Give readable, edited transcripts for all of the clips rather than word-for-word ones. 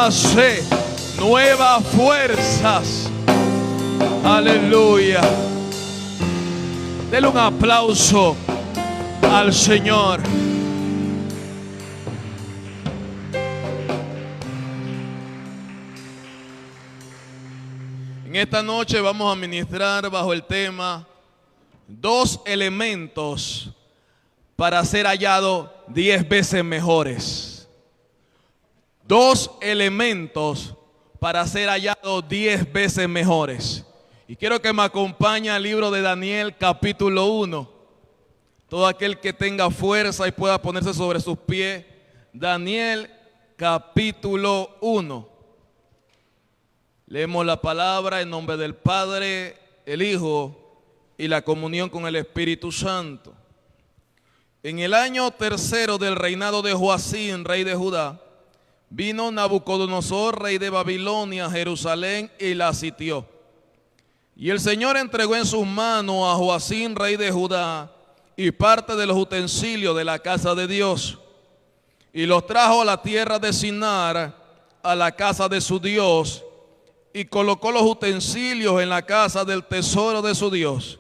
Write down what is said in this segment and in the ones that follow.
Hace nuevas fuerzas. Aleluya. Denle un aplauso al Señor. En esta noche vamos a ministrar bajo el tema 2 elementos para ser hallado 10 veces mejores. 2 elementos para ser hallado 10 veces mejores. Y quiero que me acompañe al libro de Daniel capítulo 1. Todo aquel que tenga fuerza y pueda ponerse sobre sus pies. Daniel capítulo 1. Leemos la palabra en nombre del Padre, el Hijo y la comunión con el Espíritu Santo. En el año 3 del reinado de Joacim, rey de Judá, vino Nabucodonosor, rey de Babilonia, a Jerusalén y la sitió. Y el Señor entregó en sus manos a Joacim, rey de Judá, y parte de los utensilios de la casa de Dios, y los trajo a la tierra de Sinar, a la casa de su Dios, y colocó los utensilios en la casa del tesoro de su Dios.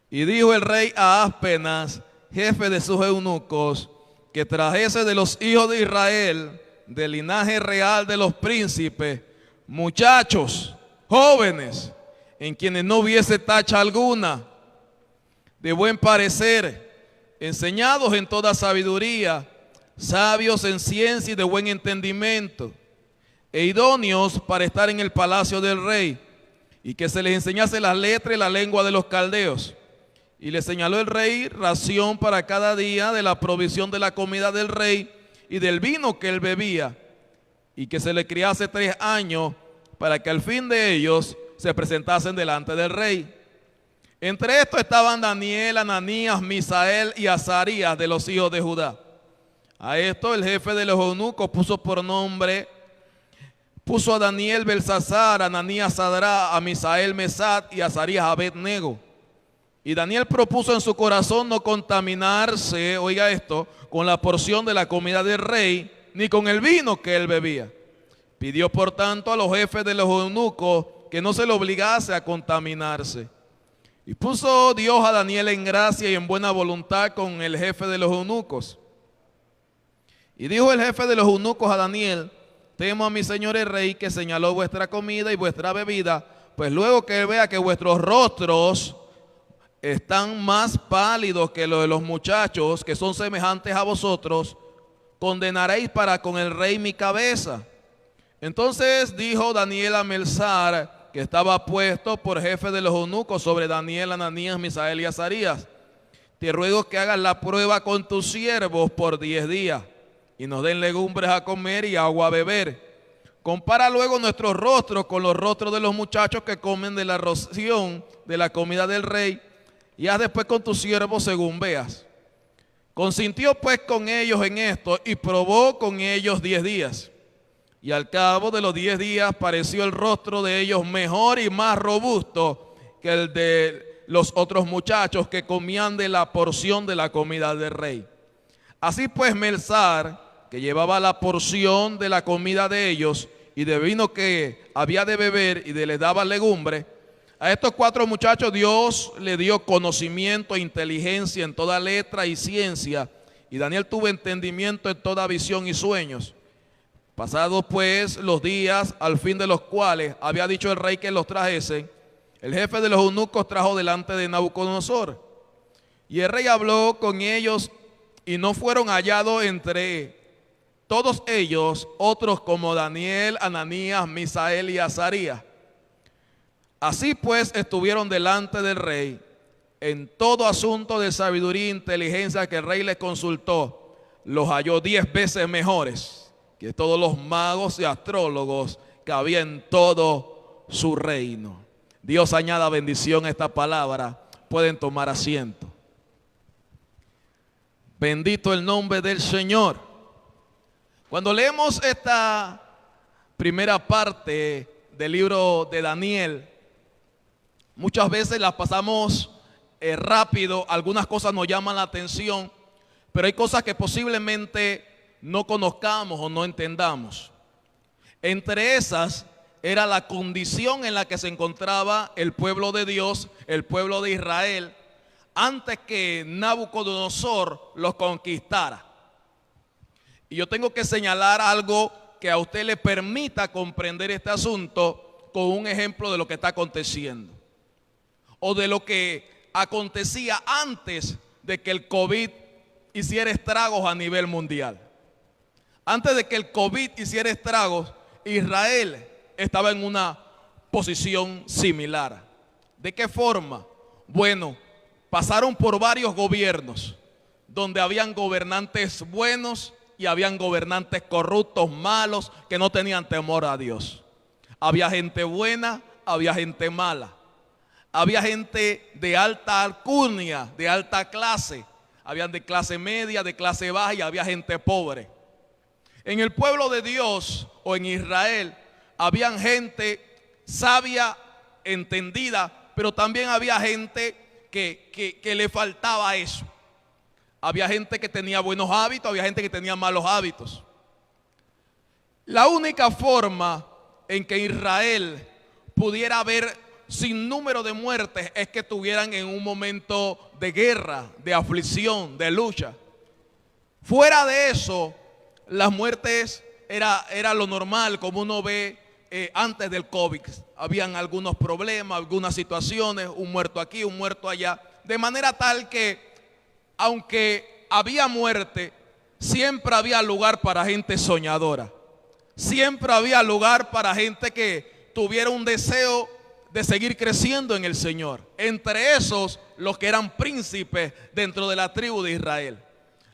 Y dijo el rey a Aspenaz, jefe de sus eunucos, que trajese de los hijos de Israel, del linaje real de los príncipes, muchachos, jóvenes, en quienes no hubiese tacha alguna, de buen parecer, enseñados en toda sabiduría, sabios en ciencia y de buen entendimiento, e idóneos para estar en el palacio del rey, y que se les enseñase las letras y la lengua de los caldeos. Y le señaló el rey ración para cada día de la provisión de la comida del rey y del vino que él bebía, y que se le criase 3 años para que al fin de ellos se presentasen delante del rey. Entre estos estaban Daniel, Ananías, Misael y Azarías de los hijos de Judá. A esto el jefe de los eunucos puso a Daniel Belsasar, a Ananías Sadrá, a Misael Mesat y a Azarías Abed-nego. Y Daniel propuso en su corazón no contaminarse, oiga esto, con la porción de la comida del rey, ni con el vino que él bebía. Pidió por tanto a los jefes de los eunucos que no se le obligase a contaminarse. Y puso Dios a Daniel en gracia y en buena voluntad con el jefe de los eunucos. Y dijo el jefe de los eunucos a Daniel: temo a mi señor el rey, que señaló vuestra comida y vuestra bebida, pues luego que él vea que vuestros rostros están más pálidos que los de los muchachos que son semejantes a vosotros, condenaréis para con el rey mi cabeza. Entonces dijo Daniel a Melsar, que estaba puesto por jefe de los eunucos sobre Daniel, Ananías, Misael y Azarías: te ruego que hagas la prueba con tus siervos por 10 días, y nos den legumbres a comer y agua a beber. Compara luego nuestros rostros con los rostros de los muchachos que comen de la ración de la comida del rey, y haz después con tus siervos según veas. Consintió pues con ellos en esto, y probó con ellos 10 días. Y al cabo de los 10 días pareció el rostro de ellos mejor y más robusto que el de los otros muchachos que comían de la porción de la comida del rey. Así pues Melsar, que llevaba la porción de la comida de ellos y de vino que había de beber y les daba legumbre, a estos 4 muchachos Dios le dio conocimiento e inteligencia en toda letra y ciencia, y Daniel tuvo entendimiento en toda visión y sueños. Pasados pues los días, al fin de los cuales había dicho el rey que los trajesen, el jefe de los eunucos trajo delante de Nabucodonosor. Y el rey habló con ellos, y no fueron hallados entre todos ellos otros como Daniel, Ananías, Misael y Azarías. Así pues estuvieron delante del rey en todo asunto de sabiduría e inteligencia que el rey les consultó. Los halló 10 veces mejores que todos los magos y astrólogos que había en todo su reino. Dios añada bendición a esta palabra. Pueden tomar asiento. Bendito el nombre del Señor. Cuando leemos esta primera parte del libro de Daniel, muchas veces las pasamos rápido, algunas cosas nos llaman la atención, pero hay cosas que posiblemente no conozcamos o no entendamos. Entre esas era la condición en la que se encontraba el pueblo de Dios, el pueblo de Israel, antes que Nabucodonosor los conquistara. Y yo tengo que señalar algo que a usted le permita comprender este asunto con un ejemplo de lo que está aconteciendo, o de lo que acontecía antes de que el COVID hiciera estragos a nivel mundial. Antes de que el COVID hiciera estragos, Israel estaba en una posición similar. ¿De qué forma? Bueno, pasaron por varios gobiernos donde habían gobernantes buenos y habían gobernantes corruptos, malos, que no tenían temor a Dios. Había gente buena, había gente mala. Había gente de alta alcurnia, de alta clase. Habían de clase media, de clase baja, y había gente pobre. En el pueblo de Dios, o en Israel, habían gente sabia, entendida, pero también había gente que le faltaba eso. Había gente que tenía buenos hábitos, había gente que tenía malos hábitos. La única forma en que Israel pudiera haber sin número de muertes es que estuvieran en un momento de guerra, de aflicción, de lucha. Fuera de eso, las muertes era lo normal, como uno ve antes del COVID. Habían algunos problemas, algunas situaciones, un muerto aquí, un muerto allá. De manera tal que, aunque había muerte, siempre había lugar para gente soñadora. Siempre había lugar para gente que tuviera un deseo de seguir creciendo en el Señor. Entre esos, los que eran príncipes dentro de la tribu de Israel.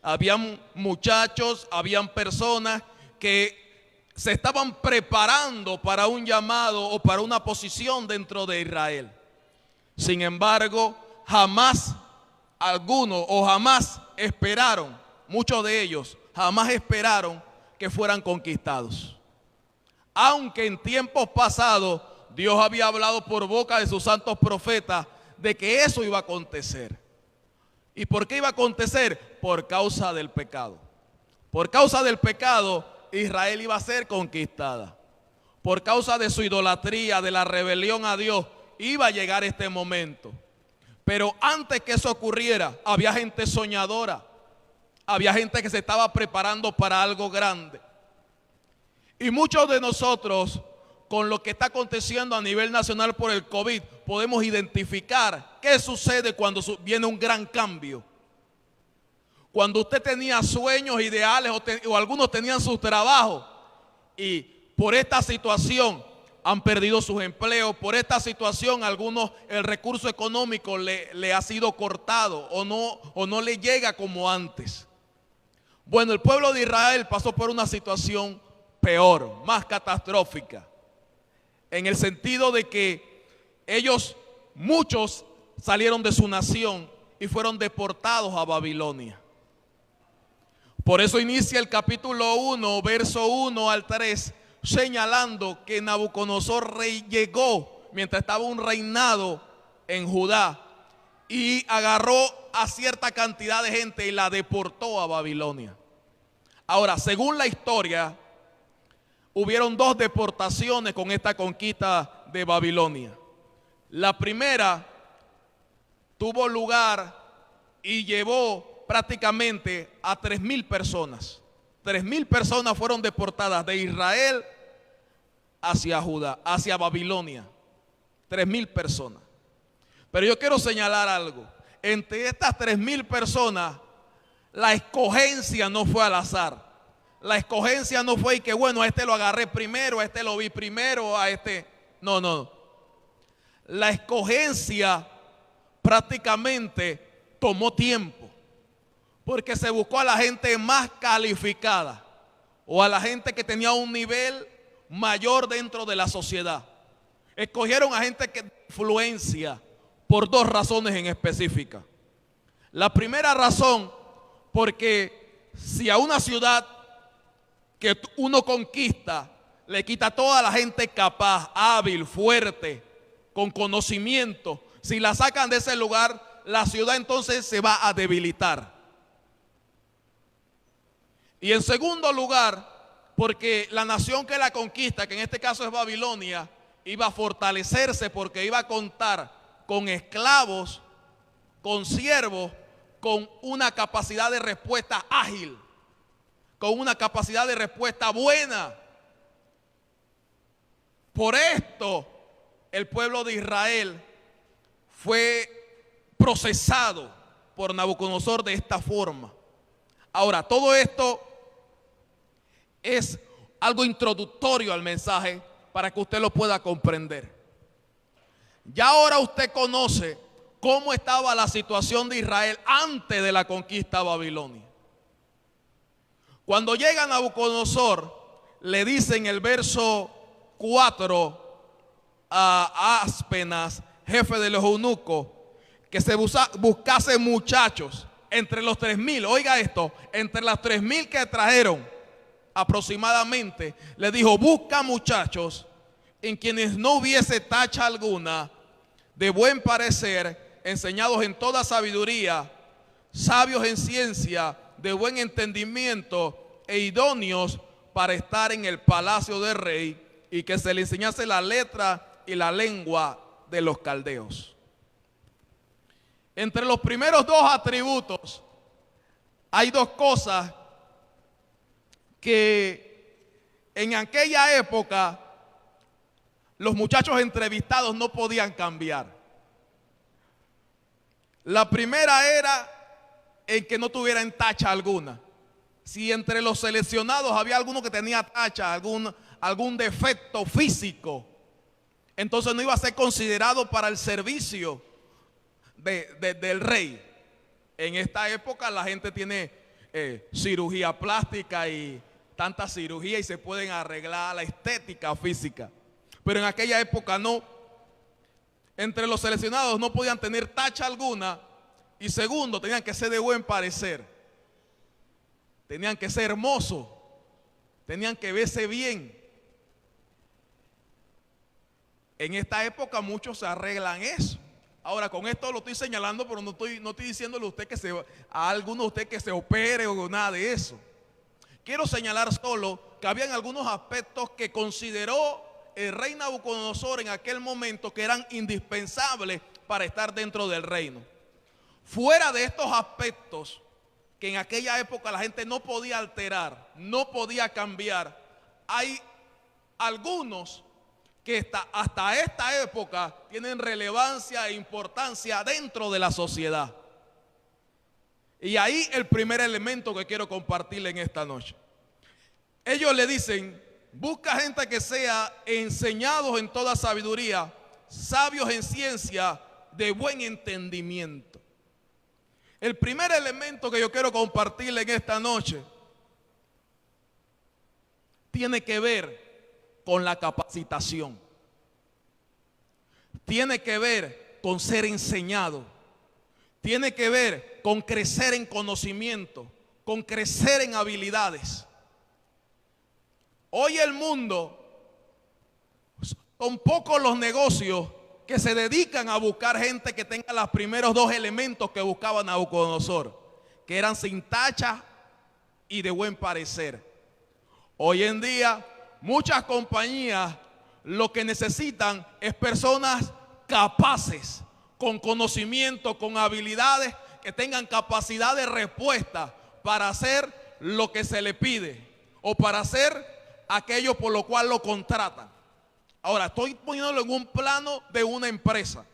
Habían muchachos, habían personas que se estaban preparando para un llamado o para una posición dentro de Israel. Sin embargo, jamás algunos o jamás esperaron, muchos de ellos jamás esperaron que fueran conquistados. Aunque en tiempos pasados Dios había hablado por boca de sus santos profetas de que eso iba a acontecer. ¿Y por qué iba a acontecer? Por causa del pecado. Por causa del pecado, Israel iba a ser conquistada. Por causa de su idolatría, de la rebelión a Dios, iba a llegar este momento. Pero antes que eso ocurriera, había gente soñadora. Había gente que se estaba preparando para algo grande. Y muchos de nosotros, con lo que está aconteciendo a nivel nacional por el COVID, podemos identificar qué sucede cuando viene un gran cambio. Cuando usted tenía sueños, ideales, o algunos tenían sus trabajos, y por esta situación han perdido sus empleos. Por esta situación algunos el recurso económico le ha sido cortado o no le llega como antes. Bueno, el pueblo de Israel pasó por una situación peor, más catastrófica, en el sentido de que muchos salieron de su nación y fueron deportados a Babilonia. Por eso inicia el capítulo 1, verso 1 al 3, señalando que Nabucodonosor llegó mientras estaba un reinado en Judá y agarró a cierta cantidad de gente y la deportó a Babilonia. Ahora, según la historia, hubieron dos deportaciones con esta conquista de Babilonia. La primera tuvo lugar y llevó prácticamente a 3,000 personas. 3,000 personas fueron deportadas de Israel hacia Judá, hacia Babilonia. 3,000 personas. Pero yo quiero señalar algo. Entre estas 3,000 personas, la escogencia no fue al azar. La escogencia no fue y que bueno, a este lo agarré primero, a este lo vi primero, a este... No. La escogencia prácticamente tomó tiempo, porque se buscó a la gente más calificada o a la gente que tenía un nivel mayor dentro de la sociedad. Escogieron a gente que influencia por dos razones en específica. La primera razón, porque si a una ciudad que uno conquista le quita toda la gente capaz, hábil, fuerte, con conocimiento, si la sacan de ese lugar, la ciudad entonces se va a debilitar. Y en segundo lugar, porque la nación que la conquista, que en este caso es Babilonia, iba a fortalecerse porque iba a contar con esclavos, con siervos, con una capacidad de respuesta ágil, con una capacidad de respuesta buena. Por esto el pueblo de Israel fue procesado por Nabucodonosor de esta forma. Ahora, todo esto es algo introductorio al mensaje para que usted lo pueda comprender. Ya ahora usted conoce cómo estaba la situación de Israel antes de la conquista a Babilonia. Cuando llega Nabucodonosor, le dice en el verso 4 a Aspenas, jefe de los eunucos, que se buscase muchachos entre los 3,000. Oiga esto, entre las 3,000 que trajeron aproximadamente, le dijo: busca muchachos en quienes no hubiese tacha alguna, de buen parecer, enseñados en toda sabiduría, sabios en ciencia, de buen entendimiento e idóneos para estar en el palacio del rey, y que se le enseñase la letra y la lengua de los caldeos. Entre los primeros dos atributos hay dos cosas que en aquella época los muchachos entrevistados no podían cambiar. La primera era en que no tuvieran tacha alguna. Si entre los seleccionados había alguno que tenía tacha, algún defecto físico, entonces no iba a ser considerado para el servicio del rey. En esta época la gente tiene cirugía plástica y tanta cirugía y se pueden arreglar la estética física. Pero en aquella época no. Entre los seleccionados no podían tener tacha alguna. Y segundo, tenían que ser de buen parecer. Tenían que ser hermosos. Tenían que verse bien. En esta época muchos se arreglan eso. Ahora, con esto lo estoy señalando, pero no estoy diciéndole a usted a alguno de ustedes que se opere o nada de eso. Quiero señalar solo que habían algunos aspectos que consideró el rey Nabucodonosor en aquel momento que eran indispensables para estar dentro del reino. Fuera de estos aspectos que en aquella época la gente no podía alterar, no podía cambiar, hay algunos que hasta esta época tienen relevancia e importancia dentro de la sociedad. Y ahí el primer elemento que quiero compartirle en esta noche. Ellos le dicen: busca gente que sea enseñados en toda sabiduría, sabios en ciencia, de buen entendimiento. El primer elemento que yo quiero compartirle en esta noche tiene que ver con la capacitación. Tiene que ver con ser enseñado. Tiene que ver con crecer en conocimiento, con crecer en habilidades. Hoy el mundo, son pocos los negocios que se dedican a buscar gente que tenga los primeros dos elementos que buscaba Nabucodonosor, que eran sin tacha y de buen parecer. Hoy en día muchas compañías lo que necesitan es personas capaces, con conocimiento, con habilidades, que tengan capacidad de respuesta para hacer lo que se le pide o para hacer aquello por lo cual lo contratan. Ahora, estoy poniéndolo en un plano de una empresa,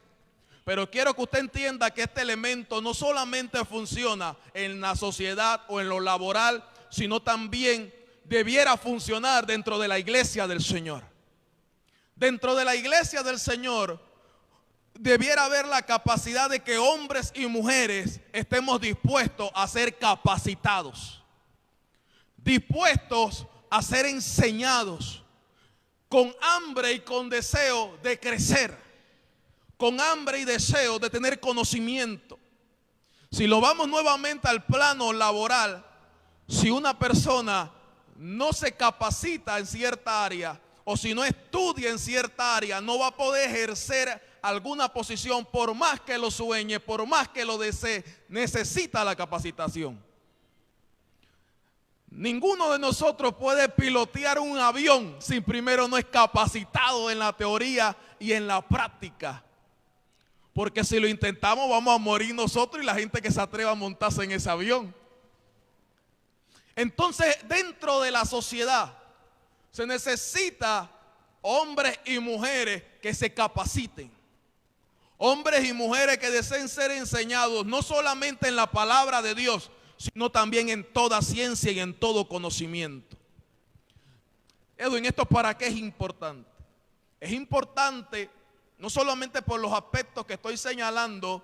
pero quiero que usted entienda que este elemento no solamente funciona en la sociedad o en lo laboral, sino también debiera funcionar dentro de la iglesia del Señor. Dentro de la iglesia del Señor debiera haber la capacidad de que hombres y mujeres estemos dispuestos a ser capacitados, dispuestos a ser enseñados, con hambre y con deseo de crecer, con hambre y deseo de tener conocimiento. Si lo vamos nuevamente al plano laboral, si una persona no se capacita en cierta área o si no estudia en cierta área, no va a poder ejercer alguna posición por más que lo sueñe, por más que lo desee. Necesita la capacitación. Ninguno de nosotros puede pilotear un avión sin primero no es capacitado en la teoría y en la práctica. Porque si lo intentamos vamos a morir nosotros y la gente que se atreva a montarse en ese avión. Entonces, dentro de la sociedad se necesita hombres y mujeres que se capaciten. Hombres y mujeres que deseen ser enseñados no solamente en la palabra de Dios, sino también en toda ciencia y en todo conocimiento. Edwin, ¿esto para qué es importante? Es importante no solamente por los aspectos que estoy señalando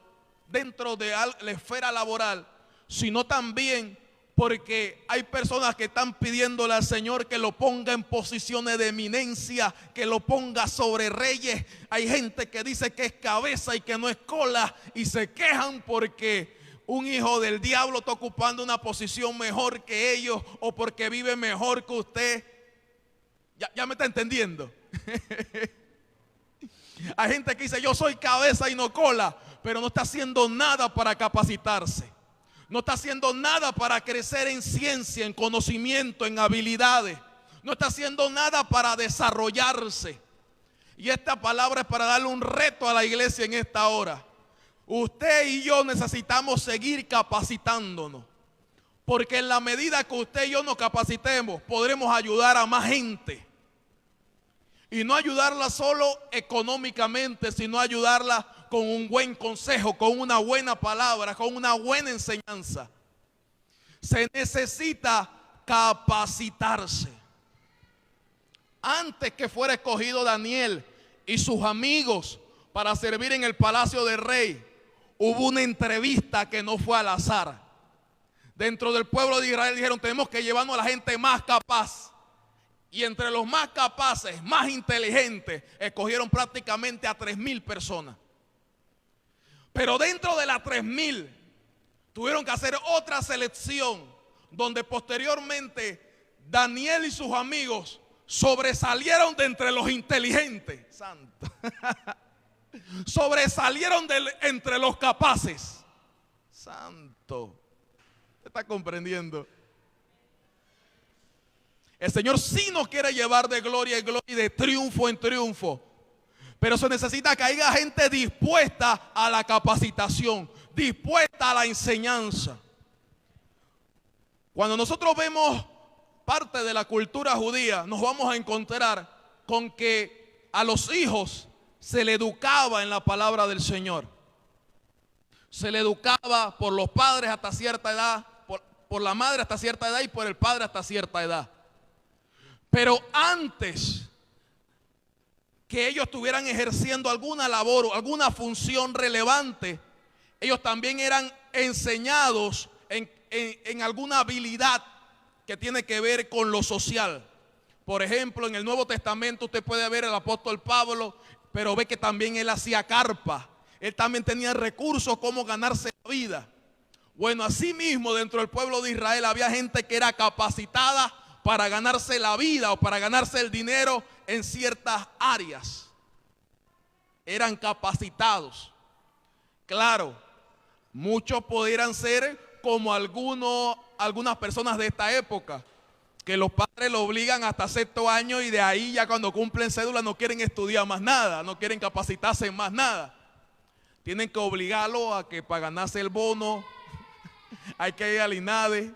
dentro de la esfera laboral, sino también porque hay personas que están pidiéndole al Señor que lo ponga en posiciones de eminencia, que lo ponga sobre reyes. Hay gente que dice que es cabeza y que no es cola y se quejan porque un hijo del diablo está ocupando una posición mejor que ellos o porque vive mejor que usted. Ya me está entendiendo. Hay gente que dice yo soy cabeza y no cola, pero no está haciendo nada para capacitarse. No está haciendo nada para crecer en ciencia, en conocimiento, en habilidades. No está haciendo nada para desarrollarse. Y esta palabra es para darle un reto a la iglesia en esta hora. Usted y yo necesitamos seguir capacitándonos. Porque en la medida que usted y yo nos capacitemos, podremos ayudar a más gente. Y no ayudarla solo económicamente, sino ayudarla con un buen consejo, con una buena palabra, con una buena enseñanza. Se necesita capacitarse. Antes que fuera escogido Daniel y sus amigos para servir en el palacio del rey, hubo una entrevista que no fue al azar. Dentro del pueblo de Israel dijeron, tenemos que llevarnos a la gente más capaz. Y entre los más capaces, más inteligentes, escogieron prácticamente a 3,000 personas. Pero dentro de las 3,000 tuvieron que hacer otra selección donde posteriormente Daniel y sus amigos sobresalieron de entre los inteligentes. Santo. Sobresalieron entre los capaces. Santo. ¿Usted está comprendiendo? El Señor sí nos quiere llevar de gloria en gloria y de triunfo en triunfo. Pero se necesita que haya gente dispuesta a la capacitación, dispuesta a la enseñanza. Cuando nosotros vemos parte de la cultura judía, nos vamos a encontrar con que a los hijos se le educaba en la palabra del Señor. Se le educaba por los padres hasta cierta edad, por la madre hasta cierta edad y por el padre hasta cierta edad. Pero antes que ellos estuvieran ejerciendo alguna labor o alguna función relevante, ellos también eran enseñados en alguna habilidad que tiene que ver con lo social. Por ejemplo, en el Nuevo Testamento usted puede ver al apóstol Pablo, pero ve que también él hacía carpa. Él también tenía recursos como ganarse la vida. Bueno, así mismo dentro del pueblo de Israel había gente que era capacitada para ganarse la vida o para ganarse el dinero en ciertas áreas. Eran capacitados. Claro, muchos pudieran ser como algunas personas de esta época, que los padres lo obligan hasta sexto año y de ahí ya cuando cumplen cédula no quieren estudiar más nada, no quieren capacitarse en más nada. Tienen que obligarlo a que para ganarse el bono hay que ir al INADE.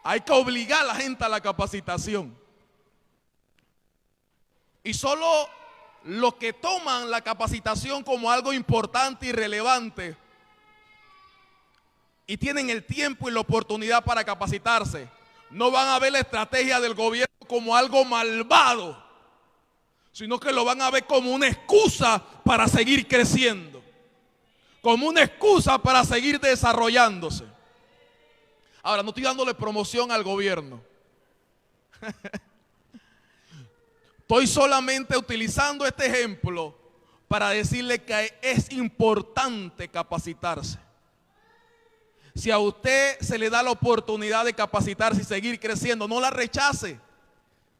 Hay que obligar a la gente a la capacitación. Y solo los que toman la capacitación como algo importante y relevante y tienen el tiempo y la oportunidad para capacitarse, no van a ver la estrategia del gobierno como algo malvado, sino que lo van a ver como una excusa para seguir creciendo, como una excusa para seguir desarrollándose. Ahora, no estoy dándole promoción al gobierno. Estoy solamente utilizando este ejemplo para decirle que es importante capacitarse. Si a usted se le da la oportunidad de capacitarse y seguir creciendo, no la rechace.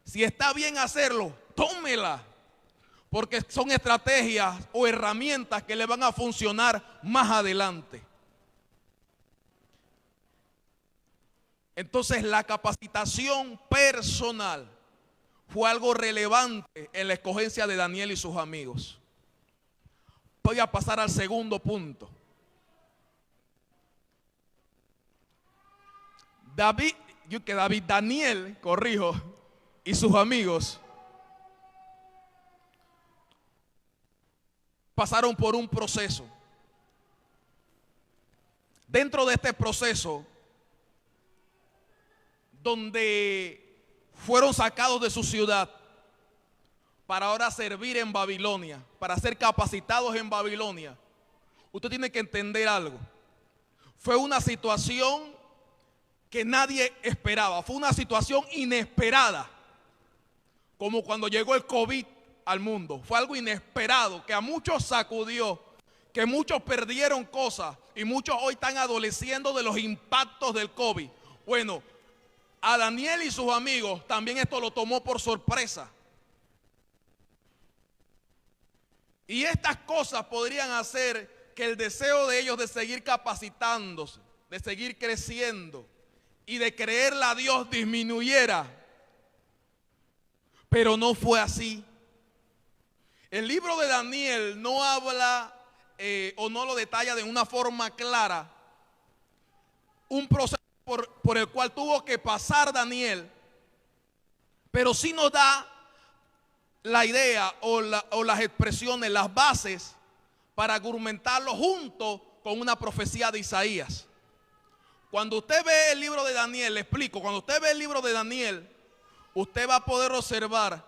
Si está bien hacerlo, tómela. Porque son estrategias o herramientas que le van a funcionar más adelante. Entonces la capacitación personal fue algo relevante en la escogencia de Daniel y sus amigos. Voy a pasar al segundo punto. Daniel, y sus amigos pasaron por un proceso. Dentro de este proceso, donde fueron sacados de su ciudad para ahora servir en Babilonia, para ser capacitados en Babilonia, usted tiene que entender algo. Fue una situación que nadie esperaba, fue una situación inesperada, como cuando llegó el COVID al mundo. Fue algo inesperado que a muchos sacudió, que muchos perdieron cosas y muchos hoy están adoleciendo de los impactos del COVID. Bueno, a Daniel y sus amigos también esto lo tomó por sorpresa. Y estas cosas podrían hacer que el deseo de ellos de seguir capacitándose, de seguir creciendo y de creerle a Dios disminuyera. Pero no fue así. El libro de Daniel no habla o no lo detalla de una forma clara un proceso por el cual tuvo que pasar Daniel, pero sí nos da la idea o las expresiones, las bases para argumentarlo junto con una profecía de Isaías. Cuando usted ve el libro de Daniel, le explico, cuando usted ve el libro de Daniel, usted va a poder observar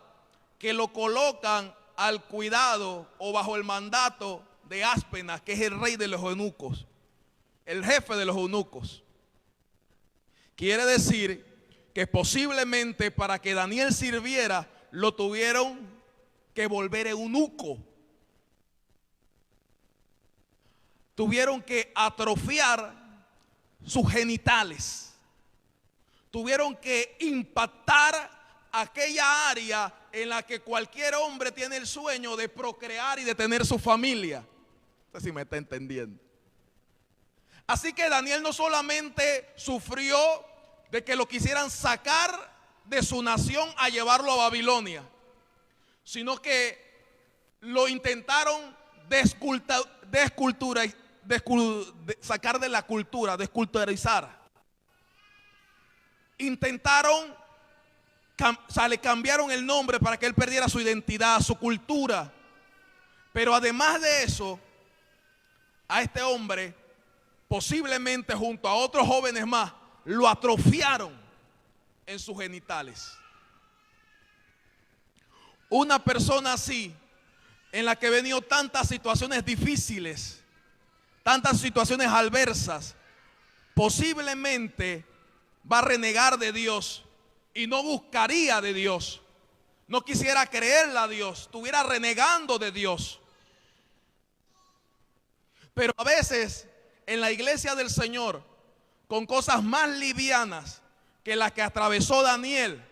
que lo colocan al cuidado o bajo el mandato de Aspenas, que es el rey de los eunucos, el jefe de los eunucos. Quiere decir que posiblemente para que Daniel sirviera lo tuvieron que volver eunuco. Tuvieron que atrofiar sus genitales. Tuvieron que impactar aquella área en la que cualquier hombre tiene el sueño de procrear y de tener su familia. No sé si me está entendiendo. Así que Daniel no solamente sufrió de que lo quisieran sacar de su nación a llevarlo a Babilonia, sino que lo intentaron sacar de la cultura, desculturizar. Intentaron, le cambiaron el nombre para que él perdiera su identidad, su cultura. Pero además de eso, a este hombre, posiblemente junto a otros jóvenes más, lo atrofiaron en sus genitales. Una persona así, en la que he venido tantas situaciones difíciles, tantas situaciones adversas, posiblemente va a renegar de Dios y no buscaría de Dios, no quisiera creerle a Dios, estuviera renegando de Dios. Pero a veces en la iglesia del Señor, con cosas más livianas que las que atravesó Daniel,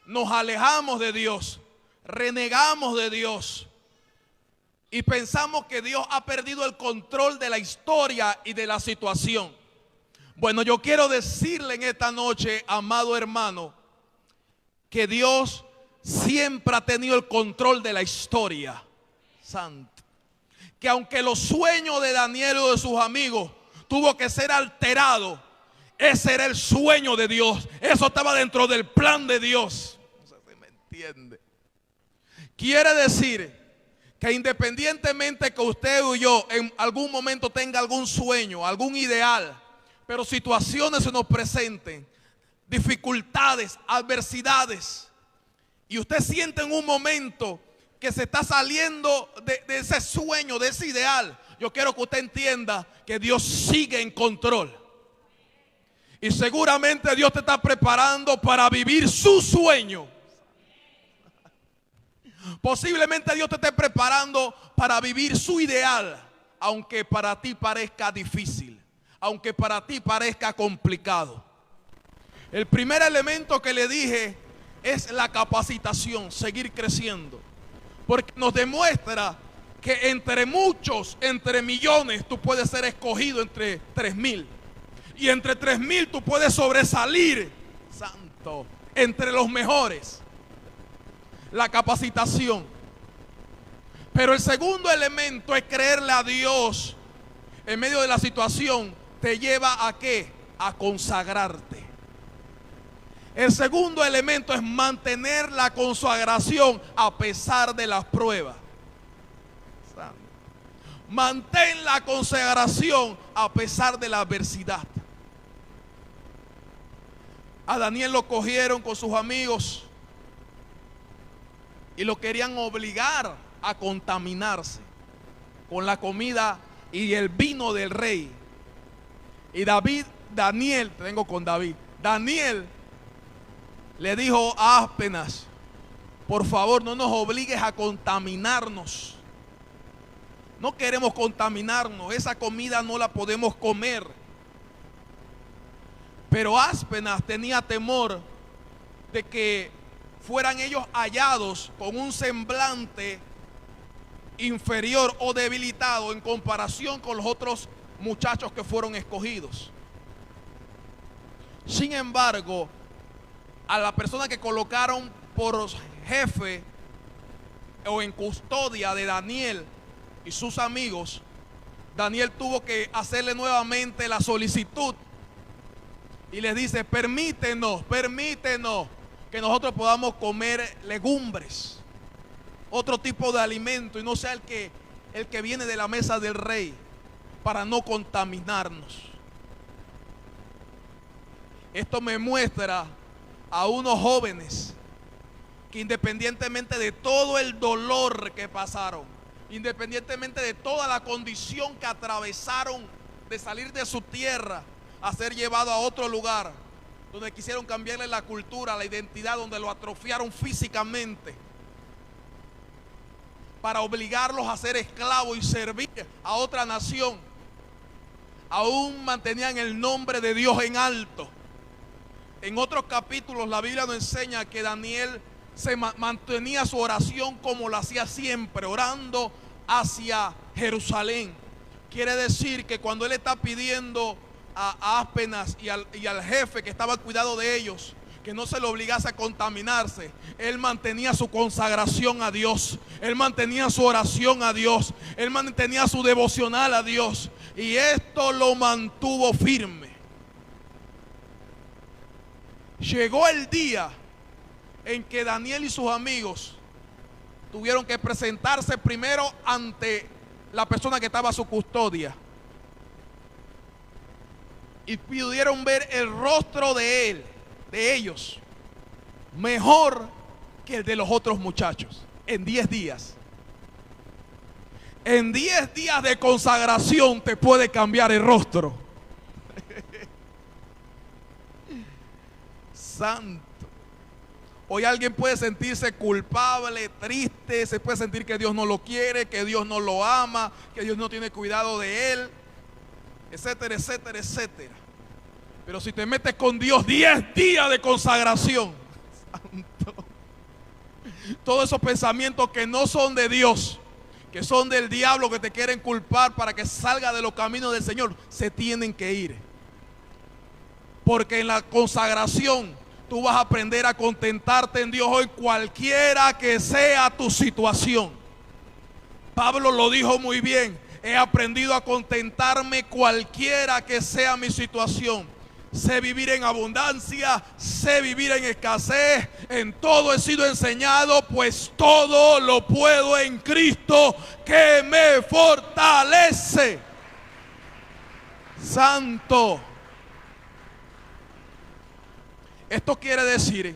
nos alejamos de Dios, renegamos de Dios y pensamos que Dios ha perdido el control de la historia y de la situación. Bueno, yo quiero decirle en esta noche, amado hermano, que Dios siempre ha tenido el control de la historia. Santo. Que aunque los sueños de Daniel o de sus amigos tuvo que ser alterado, ese era el sueño de Dios. Eso estaba dentro del plan de Dios. No sé si me entiende. Quiere decir que independientemente que usted o yo en algún momento tenga algún sueño, algún ideal, pero situaciones se nos presenten, dificultades, adversidades, y usted siente en un momento que se está saliendo de ese sueño, de ese ideal, yo quiero que usted entienda que Dios sigue en control. Y seguramente Dios te está preparando para vivir su sueño. Posiblemente Dios te esté preparando para vivir su ideal, aunque para ti parezca difícil, aunque para ti parezca complicado. El primer elemento que le dije es la capacitación, seguir creciendo, porque nos demuestra que entre muchos, entre millones, tú puedes ser escogido entre 3,000. Y entre 3,000 tú puedes sobresalir, santo, entre los mejores. La capacitación. Pero el segundo elemento es creerle a Dios en medio de la situación. Te lleva a ¿qué? A consagrarte. El segundo elemento es mantener la consagración a pesar de las pruebas. Mantén la consagración a pesar de la adversidad. A Daniel lo cogieron con sus amigos y lo querían obligar a contaminarse con la comida y el vino del rey. Y Daniel le dijo a Aspenas: por favor, no nos obligues a contaminarnos. No queremos contaminarnos, esa comida no la podemos comer. Pero Aspenas tenía temor de que fueran ellos hallados con un semblante inferior o debilitado en comparación con los otros muchachos que fueron escogidos. Sin embargo, a la persona que colocaron por jefe o en custodia de Daniel y sus amigos, Daniel tuvo que hacerle nuevamente la solicitud y les dice: permítenos que nosotros podamos comer legumbres, otro tipo de alimento, y no sea el que viene de la mesa del rey, para no contaminarnos. Esto me muestra a unos jóvenes que, independientemente de todo el dolor que pasaron, independientemente de toda la condición que atravesaron de salir de su tierra a ser llevado a otro lugar, donde quisieron cambiarle la cultura, la identidad, donde lo atrofiaron físicamente para obligarlos a ser esclavos y servir a otra nación, aún mantenían el nombre de Dios en alto. En otros capítulos la Biblia nos enseña que Daniel se mantenía su oración como lo hacía siempre, orando hacia Jerusalén. Quiere decir que cuando él está pidiendo a Aspenas y al jefe que estaba al cuidado de ellos, que no se le obligase a contaminarse, él mantenía su consagración a Dios, él mantenía su oración a Dios, él mantenía su devocional a Dios, y esto lo mantuvo firme. Llegó el día en que Daniel y sus amigos tuvieron que presentarse primero ante la persona que estaba a su custodia, y pudieron ver el rostro de ellos, mejor que el de los otros muchachos. En 10 días. En 10 días de consagración te puede cambiar el rostro. Santo. Hoy alguien puede sentirse culpable, triste, se puede sentir que Dios no lo quiere, que Dios no lo ama, que Dios no tiene cuidado de él, etcétera, etcétera, etcétera. Pero si te metes con Dios, 10 días de consagración, santo, todos esos pensamientos que no son de Dios, que son del diablo, que te quieren culpar para que salga de los caminos del Señor, se tienen que ir. Porque en la consagración tú vas a aprender a contentarte en Dios hoy, cualquiera que sea tu situación. Pablo lo dijo muy bien: he aprendido a contentarme cualquiera que sea mi situación. Sé vivir en abundancia, sé vivir en escasez, en todo he sido enseñado, pues todo lo puedo en Cristo que me fortalece. Santo. Esto quiere decir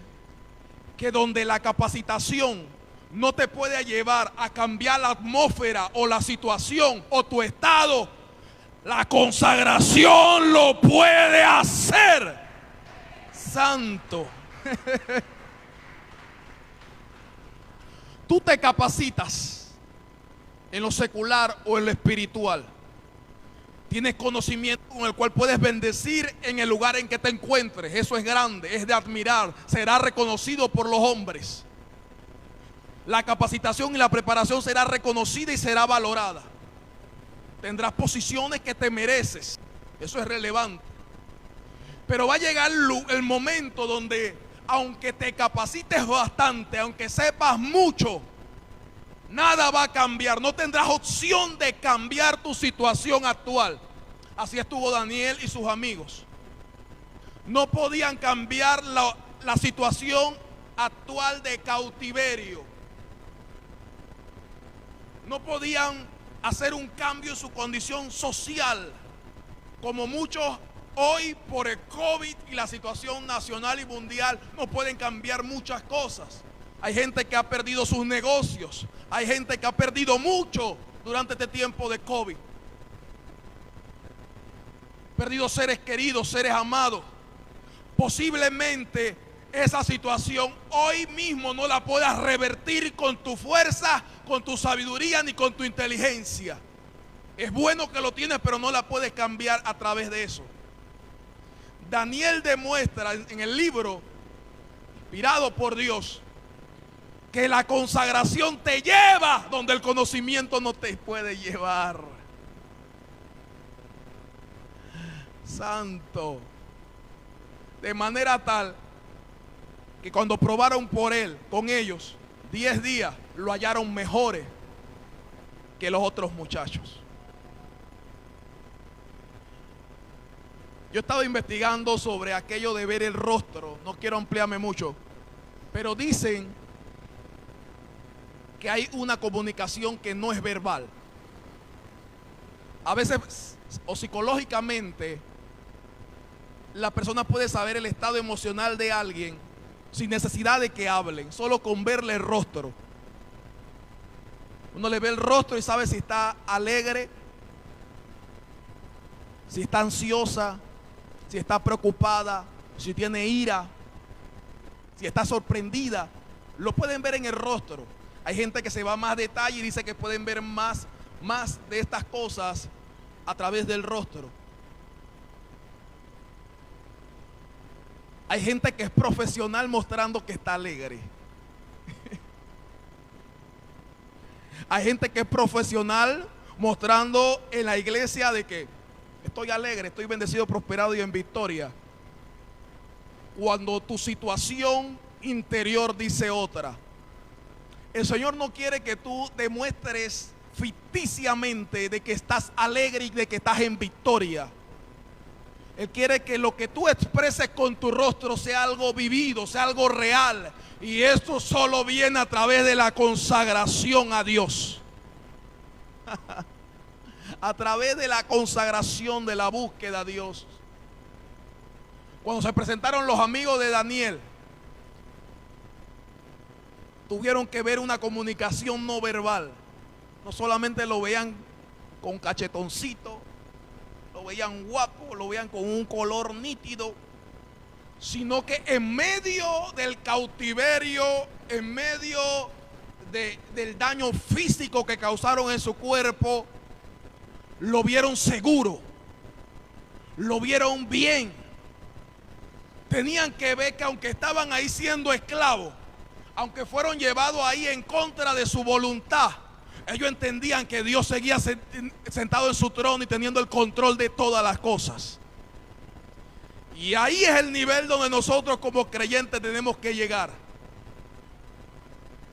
que donde la capacitación no te puede llevar a cambiar la atmósfera o la situación o tu estado, la consagración lo puede hacer. Santo. Tú te capacitas en lo secular o en lo espiritual. Tienes conocimiento con el cual puedes bendecir en el lugar en que te encuentres. Eso es grande, es de admirar. Será reconocido por los hombres. La capacitación y la preparación será reconocida y será valorada. Tendrás posiciones que te mereces. Eso es relevante. Pero va a llegar el momento donde, aunque te capacites bastante, aunque sepas mucho, nada va a cambiar. No tendrás opción de cambiar tu situación actual. Así estuvo Daniel y sus amigos. No podían cambiar la situación actual de cautiverio. No podían hacer un cambio en su condición social, como muchos hoy por el COVID y la situación nacional y mundial no pueden cambiar muchas cosas. Hay gente que ha perdido sus negocios, hay gente que ha perdido mucho durante este tiempo de COVID. Perdido seres queridos, seres amados. Posiblemente esa situación hoy mismo no la puedas revertir con tu fuerza, con tu sabiduría ni con tu inteligencia. Es bueno que lo tienes, pero no la puedes cambiar a través de eso. Daniel demuestra en el libro, inspirado por Dios, que la consagración te lleva donde el conocimiento no te puede llevar. Santo. De manera tal que cuando probaron por él, con ellos, 10 días, lo hallaron mejores que los otros muchachos. Yo estaba investigando sobre aquello de ver el rostro, no quiero ampliarme mucho, pero dicen que hay una comunicación que no es verbal. A veces, o psicológicamente, la persona puede saber el estado emocional de alguien sin necesidad de que hablen, solo con verle el rostro. Uno le ve el rostro y sabe si está alegre, si está ansiosa, si está preocupada, si tiene ira, si está sorprendida. Lo pueden ver en el rostro. Hay gente que se va más detalle y dice que pueden ver más de estas cosas a través del rostro. Hay gente que es profesional mostrando que está alegre. Hay gente que es profesional mostrando en la iglesia de que estoy alegre, estoy bendecido, prosperado y en victoria, cuando tu situación interior dice otra. El Señor no quiere que tú demuestres ficticiamente de que estás alegre y de que estás en victoria. Él quiere que lo que tú expreses con tu rostro sea algo vivido, sea algo real. Y esto solo viene a través de la consagración a Dios. A través de la consagración, de la búsqueda a Dios. Cuando se presentaron los amigos de Daniel, tuvieron que ver una comunicación no verbal. No solamente lo veían con cachetoncito, lo veían guapo, lo veían con un color nítido, sino que en medio del cautiverio, en medio del daño físico que causaron en su cuerpo, lo vieron seguro, lo vieron bien. Tenían que ver que aunque estaban ahí siendo esclavos, aunque fueron llevados ahí en contra de su voluntad, ellos entendían que Dios seguía sentado en su trono y teniendo el control de todas las cosas. Y ahí es el nivel donde nosotros como creyentes tenemos que llegar.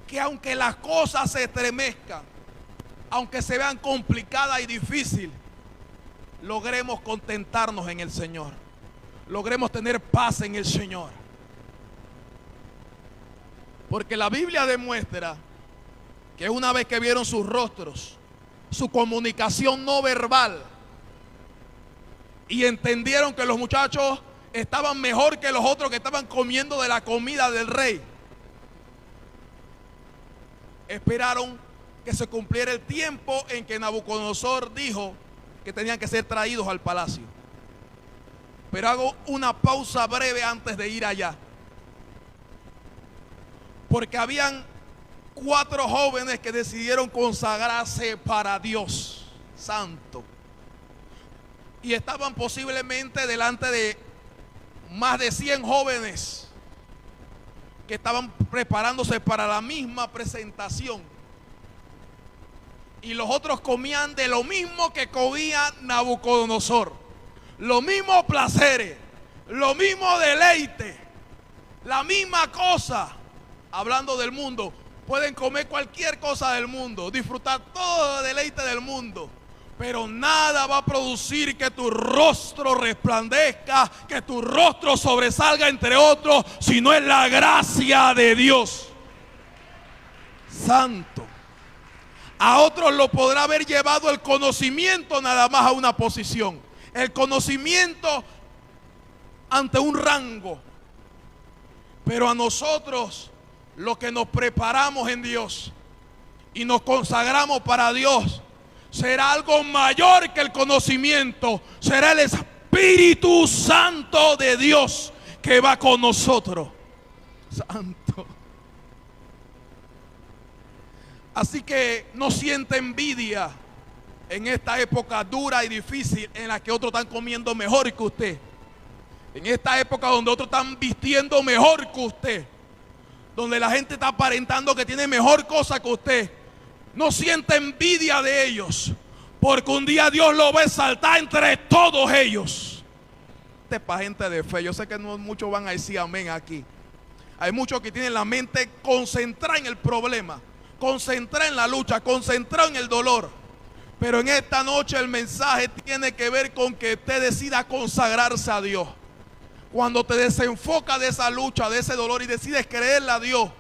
Que aunque las cosas se estremezcan, aunque se vean complicadas y difíciles, logremos contentarnos en el Señor. Logremos tener paz en el Señor. Porque la Biblia demuestra que una vez que vieron sus rostros, su comunicación no verbal, y entendieron que los muchachos estaban mejor que los otros que estaban comiendo de la comida del rey, esperaron que se cumpliera el tiempo en que Nabucodonosor dijo que tenían que ser traídos al palacio. Pero hago una pausa breve antes de ir allá, porque habían 4 jóvenes que decidieron consagrarse para Dios santo, y estaban posiblemente delante de más de 100 jóvenes que estaban preparándose para la misma presentación, y los otros comían de lo mismo que comía Nabucodonosor, los mismos placeres, lo mismo deleite, la misma cosa, hablando del mundo. Pueden comer cualquier cosa del mundo, disfrutar todo el deleite del mundo, pero nada va a producir que tu rostro resplandezca, que tu rostro sobresalga entre otros, si no es la gracia de Dios Santo. A otros lo podrá haber llevado el conocimiento nada más a una posición, el conocimiento ante un rango, pero a nosotros, los que nos preparamos en Dios y nos consagramos para Dios, será algo mayor que el conocimiento, será el Espíritu Santo de Dios que va con nosotros. Santo. Así que no siente envidia en esta época dura y difícil en la que otros están comiendo mejor que usted. En esta época donde otros están vistiendo mejor que usted, donde la gente está aparentando que tiene mejor cosa que usted. No siente envidia de ellos, porque un día Dios lo va a exaltar entre todos ellos. Este es para gente de fe. Yo sé que no muchos van a decir amén aquí. Hay muchos que tienen la mente concentrada en el problema, concentrada en la lucha, concentrada en el dolor. Pero en esta noche el mensaje tiene que ver con que usted decida consagrarse a Dios. Cuando te desenfocas de esa lucha, de ese dolor y decides creerle a Dios,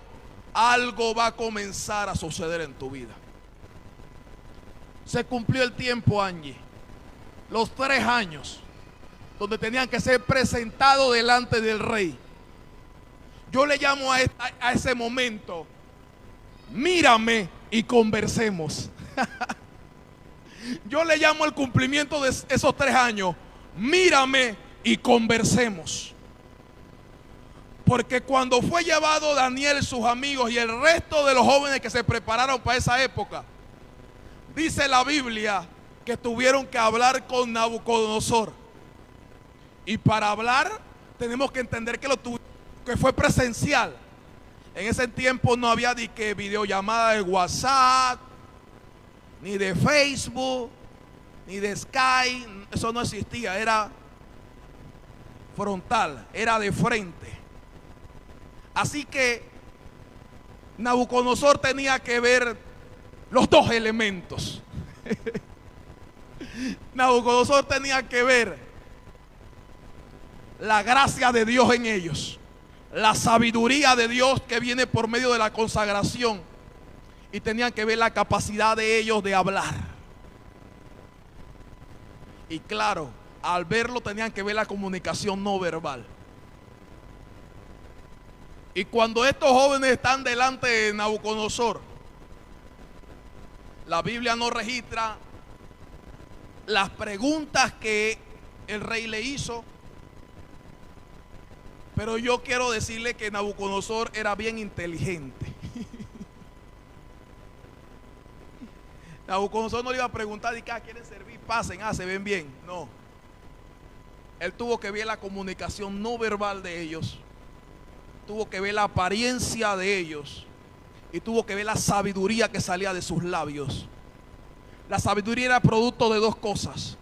algo va a comenzar a suceder en tu vida. Se cumplió el tiempo, Angie. Los 3 años donde tenían que ser presentados delante del rey. Yo le llamo a ese momento, mírame y conversemos. Yo le llamo el cumplimiento de esos 3 años, mírame y conversemos. Porque cuando fue llevado Daniel, sus amigos y el resto de los jóvenes que se prepararon para esa época, dice la Biblia que tuvieron que hablar con Nabucodonosor. Y para hablar tenemos que entender que fue presencial. En ese tiempo no había ni que videollamada de WhatsApp, ni de Facebook, ni de Skype. Eso no existía, era frontal, era de frente. Así que Nabucodonosor tenía que ver los 2 elementos. Nabucodonosor tenía que ver la gracia de Dios en ellos, la sabiduría de Dios que viene por medio de la consagración, y tenían que ver la capacidad de ellos de hablar. Y claro, al verlo tenían que ver la comunicación no verbal. Y cuando estos jóvenes están delante de Nabucodonosor, la Biblia no registra las preguntas que el rey le hizo, pero yo quiero decirle que Nabucodonosor era bien inteligente. Nabucodonosor no le iba a preguntar de qué quieren servir, pasen, se ven bien. No. Él tuvo que ver la comunicación no verbal de ellos, tuvo que ver la apariencia de ellos y tuvo que ver la sabiduría que salía de sus labios. La sabiduría era producto de 2 cosas: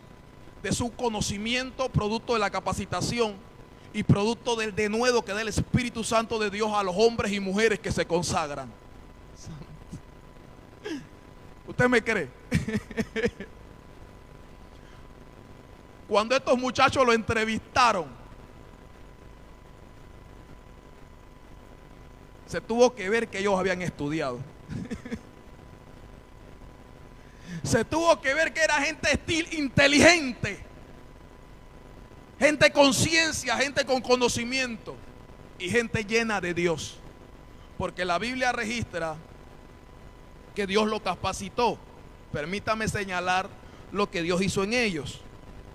de su conocimiento, producto de la capacitación, y producto del denuedo que da el Espíritu Santo de Dios a los hombres y mujeres que se consagran. ¿Usted me cree? Cuando estos muchachos lo entrevistaron, se tuvo que ver que ellos habían estudiado. Se tuvo que ver que era gente inteligente, gente con ciencia, gente con conocimiento y gente llena de Dios. Porque la Biblia registra que Dios lo capacitó. Permítame señalar lo que Dios hizo en ellos.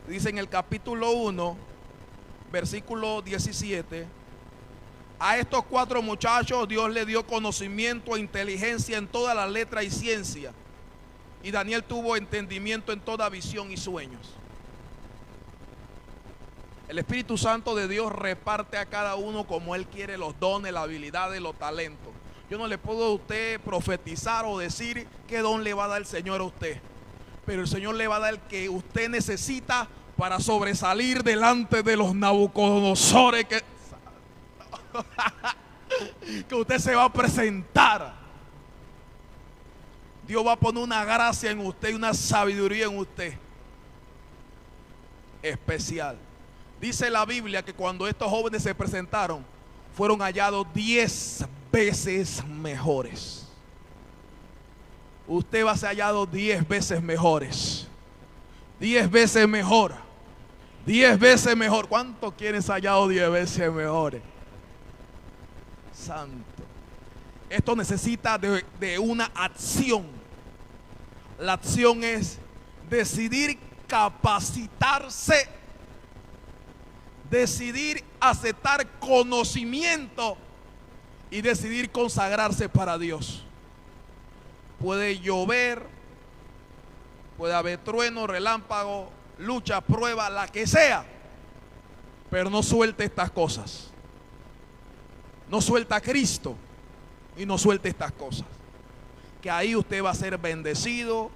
Dice en el capítulo 1, versículo 17: a estos 4 muchachos Dios le dio conocimiento e inteligencia en toda la letra y ciencia. Y Daniel tuvo entendimiento en toda visión y sueños. El Espíritu Santo de Dios reparte a cada uno como Él quiere los dones, las habilidades, los talentos. Yo no le puedo a usted profetizar o decir qué don le va a dar el Señor a usted, pero el Señor le va a dar el que usted necesita para sobresalir delante de los Nabucodonosores que usted se va a presentar. Dios va a poner una gracia en usted y una sabiduría en usted especial. Dice la Biblia que cuando estos jóvenes se presentaron, fueron hallados 10 veces mejores. Usted va a ser hallado 10 veces mejores. 10 veces mejor. 10 veces mejor. ¿Cuántos quieren ser hallados 10 veces mejores? Santo. Esto necesita de una acción. La acción es decidir capacitarse, decidir aceptar conocimiento y decidir consagrarse para Dios. Puede llover, puede haber trueno, relámpago, lucha, prueba, la que sea, pero no suelte estas cosas. No suelta a Cristo y no suelte estas cosas. Que ahí usted va a ser bendecido,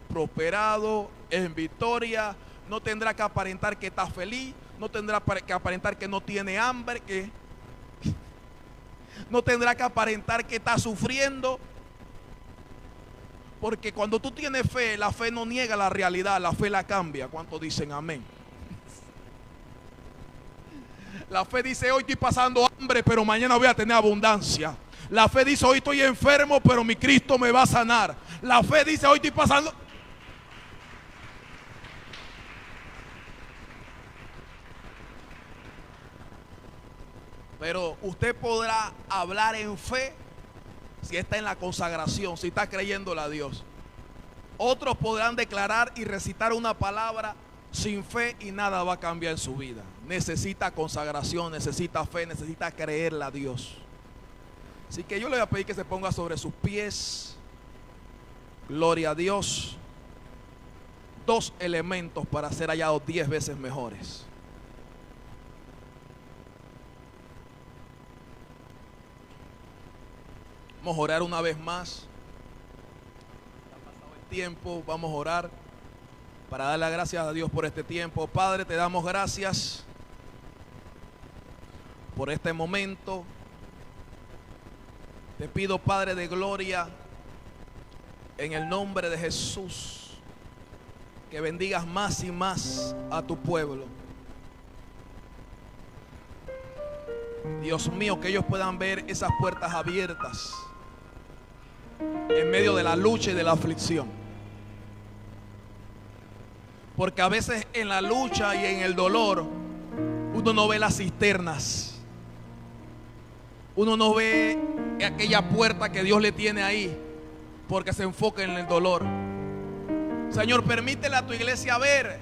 prosperado, en victoria. No tendrá que aparentar que está feliz, no tendrá que aparentar que no tiene hambre, no tendrá que aparentar que está sufriendo. Porque cuando tú tienes fe, la fe no niega la realidad, la fe la cambia. ¿Cuántos dicen amén? La fe dice: hoy estoy pasando hambre, pero mañana voy a tener abundancia. La fe dice: hoy estoy enfermo, pero mi Cristo me va a sanar. La fe dice: hoy estoy pasando... Pero usted podrá hablar en fe si está en la consagración, si está creyéndole a Dios. Otros podrán declarar y recitar una palabra sin fe y nada va a cambiar en su vida. Necesita consagración, necesita fe, necesita creerle a Dios. Así que yo le voy a pedir que se ponga sobre sus pies. Gloria a Dios. 2 elementos para ser hallados 10 veces mejores. Vamos a orar una vez más. Ha pasado el tiempo, vamos a orar para dar las gracias a Dios por este tiempo. Padre, te damos gracias por este momento. Te pido, Padre de gloria, en el nombre de Jesús, que bendigas más y más a tu pueblo. Dios mío, que ellos puedan ver esas puertas abiertas en medio de la lucha y de la aflicción. Porque a veces en la lucha y en el dolor uno no ve las cisternas, uno no ve aquella puerta que Dios le tiene ahí, porque se enfoca en el dolor. Señor, permítele a tu iglesia ver,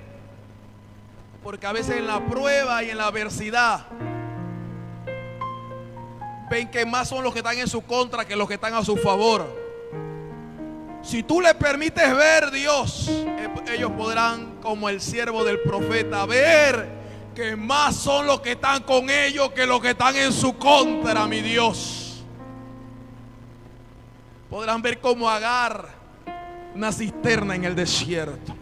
porque a veces en la prueba y en la adversidad ven que más son los que están en su contra que los que están a su favor. Si tú le permites ver, Dios, ellos podrán, como el siervo del profeta, ver que más son los que están con ellos que los que están en su contra, mi Dios. Podrán ver como Agar, una cisterna en el desierto.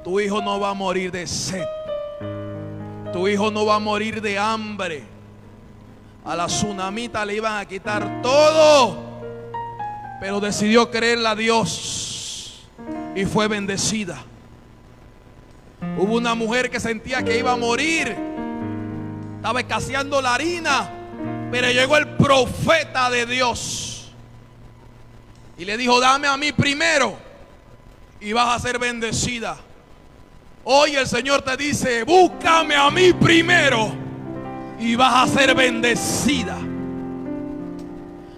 Tu hijo no va a morir de sed. Tu hijo no va a morir de hambre. A la tsunamita le iban a quitar todo, pero decidió creerle a Dios y fue bendecida. Hubo una mujer que sentía que iba a morir, estaba escaseando la harina, pero llegó el profeta de Dios y le dijo: dame a mí primero y vas a ser bendecida. Hoy el Señor te dice: búscame a mí primero y vas a ser bendecida.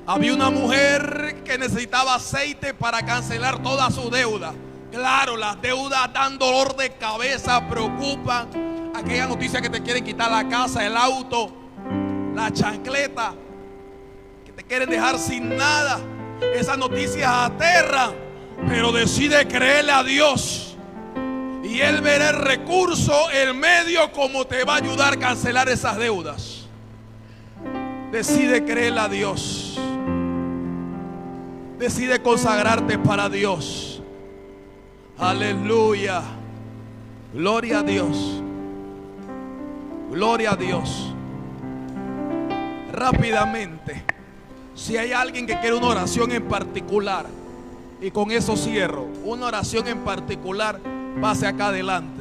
Había una mujer que necesitaba aceite para cancelar toda su deuda. Claro, las deudas dan dolor de cabeza, preocupan. Aquella noticia que te quieren quitar la casa, el auto, la chancleta, que te quieren dejar sin nada. Esas noticias aterran, pero decide creerle a Dios y Él verá el recurso, el medio, como te va a ayudar a cancelar esas deudas. Decide creerle a Dios. Decide consagrarte para Dios. Aleluya. Gloria a Dios. Gloria a Dios. Rápidamente, si hay alguien que quiere una oración en particular, y con eso cierro, una oración en particular, pase acá adelante.